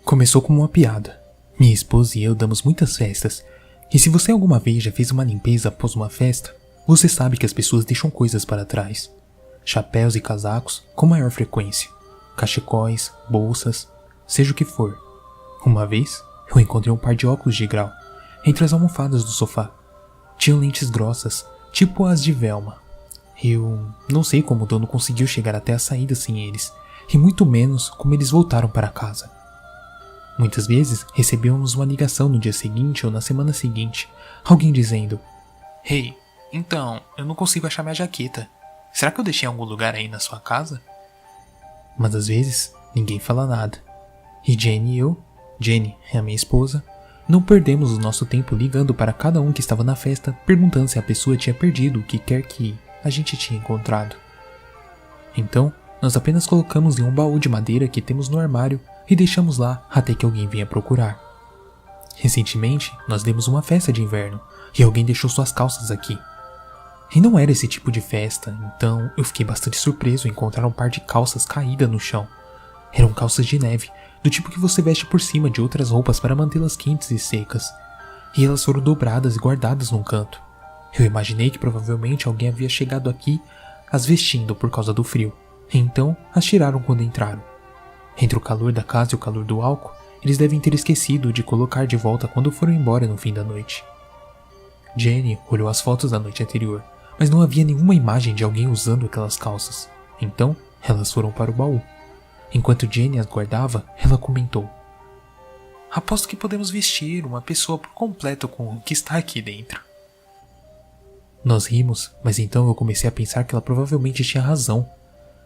Começou como uma piada. Minha esposa e eu damos muitas festas, e se você alguma vez já fez uma limpeza após uma festa, você sabe que as pessoas deixam coisas para trás. Chapéus e casacos com maior frequência, cachecóis, bolsas, seja o que for. Uma vez, eu encontrei um par de óculos de grau entre as almofadas do sofá. Tinham lentes grossas, tipo as de Velma. Eu não sei como o dono conseguiu chegar até a saída sem eles, e muito menos como eles voltaram para casa. Muitas vezes recebíamos uma ligação no dia seguinte ou na semana seguinte, alguém dizendo: "Hey, então, eu não consigo achar minha jaqueta. Será que eu deixei em algum lugar aí na sua casa?" Mas às vezes, ninguém fala nada. E Jenny é a minha esposa, não perdemos o nosso tempo ligando para cada um que estava na festa, perguntando se a pessoa tinha perdido o que quer que a gente tinha encontrado. Então, nós apenas colocamos em um baú de madeira que temos no armário e deixamos lá até que alguém venha procurar. Recentemente, nós demos uma festa de inverno e alguém deixou suas calças aqui. E não era esse tipo de festa, então eu fiquei bastante surpreso em encontrar um par de calças caídas no chão. Eram calças de neve, do tipo que você veste por cima de outras roupas para mantê-las quentes e secas. E elas foram dobradas e guardadas num canto. Eu imaginei que provavelmente alguém havia chegado aqui as vestindo por causa do frio, e então as tiraram quando entraram. Entre o calor da casa e o calor do álcool, eles devem ter esquecido de colocar de volta quando foram embora no fim da noite. Jenny olhou as fotos da noite anterior, mas não havia nenhuma imagem de alguém usando aquelas calças. Então, elas foram para o baú. Enquanto Jenny as guardava, ela comentou: "Aposto que podemos vestir uma pessoa por completo com o que está aqui dentro." Nós rimos, mas então eu comecei a pensar que ela provavelmente tinha razão.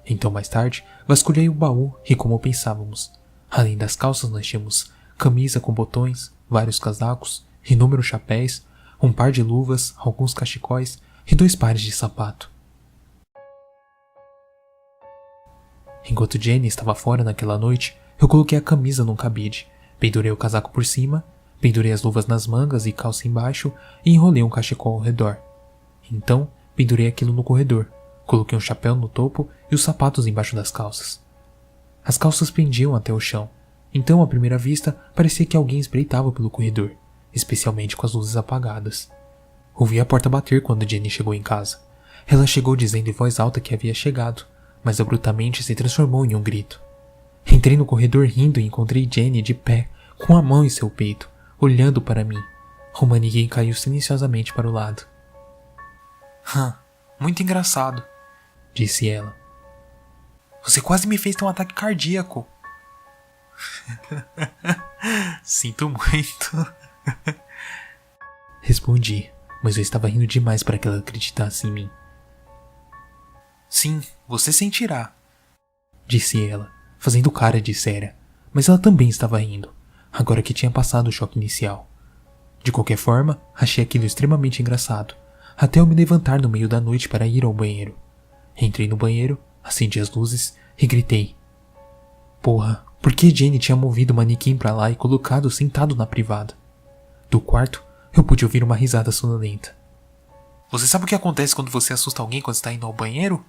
Então mais tarde, vasculhei o baú e como pensávamos. Além das calças nós tínhamos camisa com botões, vários casacos, inúmeros chapéus, um par de luvas, alguns cachecóis e 2 pares de sapato. Enquanto Jenny estava fora naquela noite, eu coloquei a camisa num cabide, pendurei o casaco por cima, pendurei as luvas nas mangas e calça embaixo e enrolei um cachecol ao redor. Então, pendurei aquilo no corredor, coloquei um chapéu no topo e os sapatos embaixo das calças. As calças pendiam até o chão, então à primeira vista parecia que alguém espreitava pelo corredor, especialmente com as luzes apagadas. Ouvi a porta bater quando Jenny chegou em casa. Ela chegou dizendo em voz alta que havia chegado, mas abruptamente se transformou em um grito. Entrei no corredor rindo e encontrei Jenny de pé, com a mão em seu peito, olhando para mim. O manequim caiu silenciosamente para o lado. Muito engraçado", disse ela. "Você quase me fez ter um ataque cardíaco." "Sinto muito." Respondi, mas eu estava rindo demais para que ela acreditasse em mim. "Sim, você sentirá", disse ela, fazendo cara de séria, mas ela também estava rindo, agora que tinha passado o choque inicial. De qualquer forma, achei aquilo extremamente engraçado, até eu me levantar no meio da noite para ir ao banheiro. Entrei no banheiro, acendi as luzes e gritei: "Porra, por que Jenny tinha movido o manequim para lá e colocado sentado na privada?" Do quarto, eu pude ouvir uma risada sonolenta. "Você sabe o que acontece quando você assusta alguém quando está indo ao banheiro?"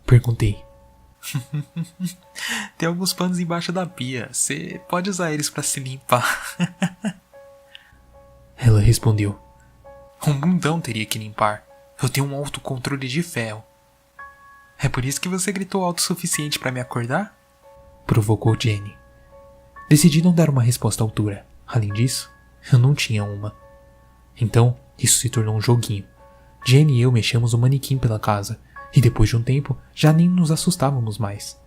Perguntei. "Tem alguns panos embaixo da pia, você pode usar eles para se limpar." Ela respondeu: "Um bundão teria que limpar. Eu tenho um autocontrole de ferro." "É por isso que você gritou alto o suficiente para me acordar?" Provocou Jenny. Decidi não dar uma resposta à altura. Além disso, eu não tinha uma. Então, isso se tornou um joguinho. Jenny e eu mexemos o manequim pela casa, e depois de um tempo, já nem nos assustávamos mais.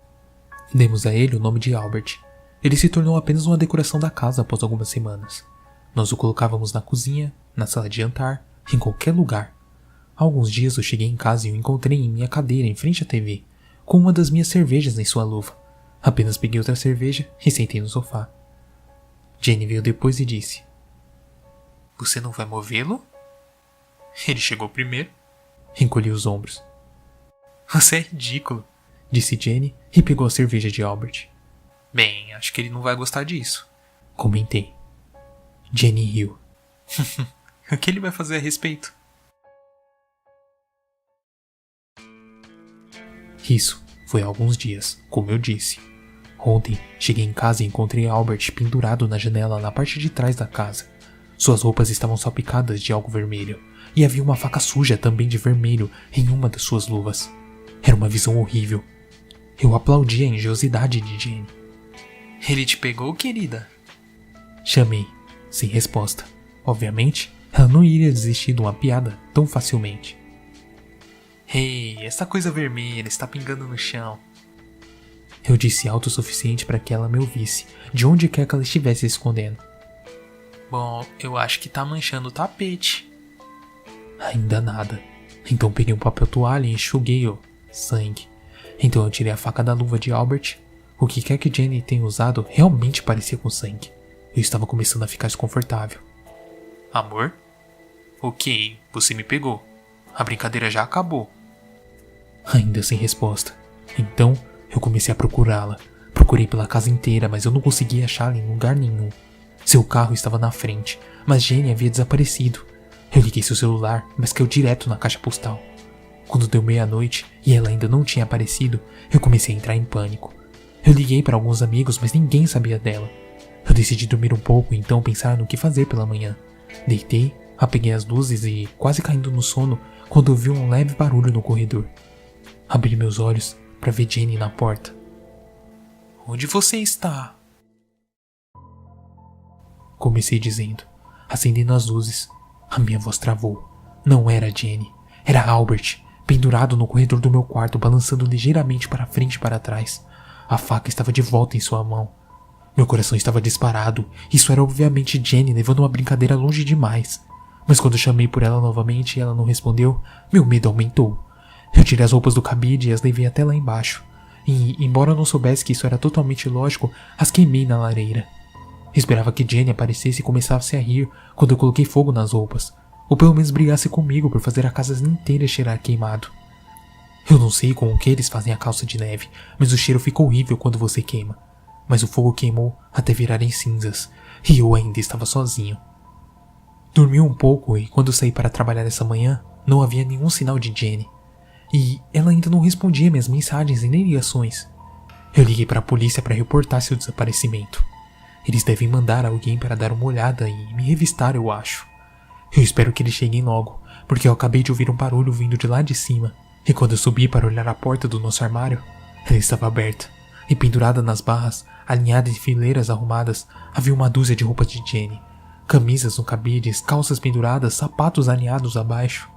Demos a ele o nome de Albert. Ele se tornou apenas uma decoração da casa após algumas semanas. Nós o colocávamos na cozinha, na sala de jantar, em qualquer lugar. Há alguns dias eu cheguei em casa e o encontrei em minha cadeira em frente à TV, com uma das minhas cervejas em sua luva. Apenas peguei outra cerveja e sentei no sofá. Jenny veio depois e disse: "Você não vai movê-lo?" "Ele chegou primeiro." Encolhi os ombros. "Você é ridículo", disse Jenny e pegou a cerveja de Albert. "Bem, acho que ele não vai gostar disso", comentei. Jenny riu. "O que ele vai fazer a respeito?" Isso foi há alguns dias, como eu disse. Ontem, cheguei em casa e encontrei Albert pendurado na janela na parte de trás da casa. Suas roupas estavam salpicadas de algo vermelho, e havia uma faca suja também de vermelho em uma das suas luvas. Era uma visão horrível. Eu aplaudi a engenhosidade de Jenny. Ele te pegou, querida? Chamei, sem resposta. Obviamente, ela não iria desistir de uma piada tão facilmente. Ei, essa coisa vermelha está pingando no chão. Eu disse alto o suficiente para que ela me ouvisse, de onde quer que ela estivesse se escondendo. Bom, eu acho que tá manchando o tapete. Ainda nada. Então peguei um papel toalha e enxuguei o sangue. Então eu tirei a faca da luva de Albert. O que quer que Jenny tenha usado realmente parecia com sangue. Eu estava começando a ficar desconfortável. Amor? Ok, você me pegou. A brincadeira já acabou. Ainda sem resposta. Então eu comecei a procurá-la. Procurei pela casa inteira, mas eu não conseguia achá-la em lugar nenhum. Seu carro estava na frente, mas Jenny havia desaparecido. Eu liguei seu celular, mas caiu direto na caixa postal. Quando deu meia-noite e ela ainda não tinha aparecido, eu comecei a entrar em pânico. Eu liguei para alguns amigos, mas ninguém sabia dela. Eu decidi dormir um pouco e então pensar no que fazer pela manhã. Deitei, apeguei as luzes e, quase caindo no sono, quando ouvi um leve barulho no corredor. Abri meus olhos para ver Jenny na porta. Onde você está? Comecei dizendo, acendendo as luzes. A minha voz travou. Não era Jenny, era Albert, pendurado no corredor do meu quarto, balançando ligeiramente para frente e para trás. A faca estava de volta em sua mão. Meu coração estava disparado. Isso era obviamente Jenny levando uma brincadeira longe demais. Mas quando chamei por ela novamente e ela não respondeu, meu medo aumentou. Eu tirei as roupas do cabide e as levei até lá embaixo. E, embora eu não soubesse que isso era totalmente lógico, as queimei na lareira. Esperava que Jenny aparecesse e começasse a rir quando eu coloquei fogo nas roupas. Ou pelo menos brigasse comigo por fazer a casa inteira cheirar queimado. Eu não sei com o que eles fazem a calça de neve, mas o cheiro fica horrível quando você queima. Mas o fogo queimou até virar em cinzas, e eu ainda estava sozinho. Dormi um pouco e quando saí para trabalhar essa manhã, não havia nenhum sinal de Jenny. E ela ainda não respondia minhas mensagens e nem ligações. Eu liguei para a polícia para reportar seu desaparecimento. Eles devem mandar alguém para dar uma olhada e me revistar, eu acho. Eu espero que eles cheguem logo, porque eu acabei de ouvir um barulho vindo de lá de cima. E quando eu subi para olhar a porta do nosso armário, ela estava aberta. E pendurada nas barras, alinhada em fileiras arrumadas, havia uma dúzia de roupas de Jenny. Camisas no cabides, calças penduradas, sapatos alinhados abaixo.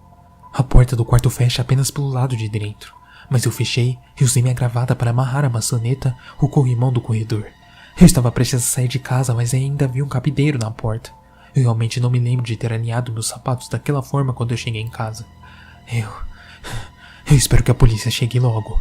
A porta do quarto fecha apenas pelo lado de dentro, mas eu fechei e usei minha gravata para amarrar a maçaneta, o corrimão do corredor. Eu estava prestes a sair de casa, mas ainda havia um cabideiro na porta. Eu realmente não me lembro de ter alinhado meus sapatos daquela forma quando eu cheguei em casa. Eu espero que a polícia chegue logo.